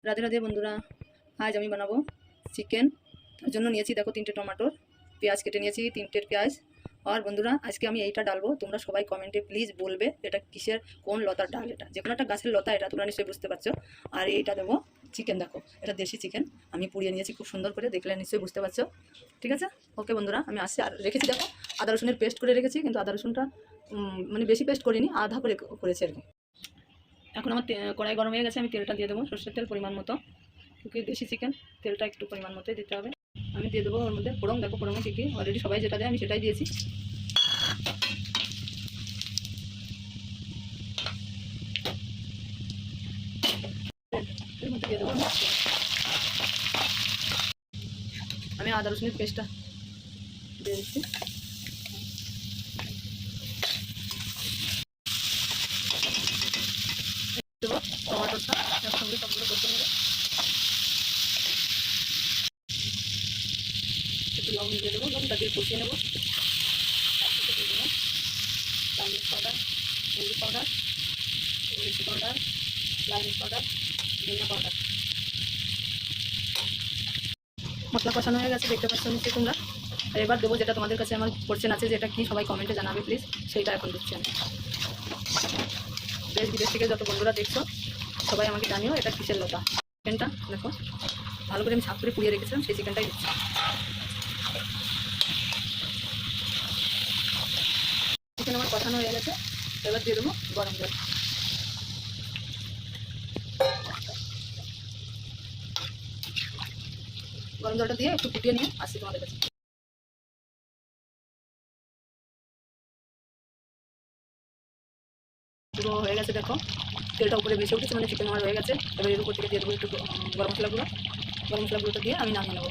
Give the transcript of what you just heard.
রাধে রাধে বন্ধুরা, আজ আমি বানাবো চিকেন। তার জন্য নিয়েছি দেখো 3টে টমেটো, পেঁয়াজ কেটে নিয়েছি 3টে পেঁয়াজ। আর বন্ধুরা আজকে আমি এইটা ডালবো, তোমরা সবাই কমেন্টে প্লিজ বলবে এটা কিসের কোন লতার ডাল। এটা যে কোনো একটা গাছের লতা, এটা তোমরা নিশ্চয়ই বুঝতে পারছো। আর এইটা দেবো চিকেন, দেখো এটা দেশি চিকেন আমি পুড়িয়ে নিয়েছি খুব সুন্দর করে, দেখলে নিশ্চয়ই বুঝতে পারছো। ঠিক আছে, ওকে বন্ধুরা আমি আসছি। আর রেখেছি দেখো আদা রসুনের পেস্ট করে রেখেছি, কিন্তু আদা রসুনটা মানে বেশি পেস্ট করিনি, আধা করে করেছি আর কি। এখন আমার কড়াই গরম হয়ে গেছে, আমি তেলটা দিয়ে দেবো, সরষের তেল পরিমাণ মতো, क्योंकि देशी चिकेन तेलটা একটু পরিমাণ মতোই দিতে হবে। আমি দিয়ে দেবো ওর মধ্যে ফোড়ন, দেখো ফোড়নে কী কী অলরেডি সবাই যেটা দেয় আমি সেটাই দিয়েছি। এর মধ্যে দিয়ে দেবো আমি আদা রসুনের পেস্টটা দিয়ে দিচ্ছি। দেবো টমাটোটা একসঙ্গে সবগুলো করতে নেবো, একটু লবণ দিয়ে দেবো, লবণটা দিয়ে কষিয়ে নেবো। তারপরে দিয়ে দেবো লাল মির্চ পাউডার, হলদি পাউডার, মির্চি পাউডার, লাল মির্চ পাউডার, ধনিয়া পাউডার। মশলা কষানো হয়ে গেছে, দেখতে পাচ্ছ নিশ্চয়ই তোমরা। আর এবার দেবো যেটা তোমাদের কাছে আমার কোশ্চেন আছে, যেটা কি সবাই কমেন্টে জানাবে প্লিজ, সেইটা এখন দিচ্ছি আমি। দেশ বিদেশ থেকে যত বন্ধুরা দেখছো সবাই আমাকে জানিও এটা কিসের লতা। চিকেনটা দেখো ভালো করে আমি সাফ করে পুড়িয়ে রেখেছিলাম, সেই চিকেনটাই দিচ্ছি। চিকেন আমার কষানো হয়ে গেছে, এবার দিয়ে দেবো গরম জল। গরম জলটা দিয়ে একটু ফুটিয়ে নিয়ে আসছি তোমাদের কাছে। পুরো হয়ে গেছে দেখো, তেলটা উপরে বেশি উঠেছে, মানে চিকেন আমার হয়ে গেছে। এবার এর উপর থেকে দিয়ে দেবো একটু গরম মশলাগুলো, গরম মশলাগুলোটা দিয়ে আমি নামিয়ে নেবো।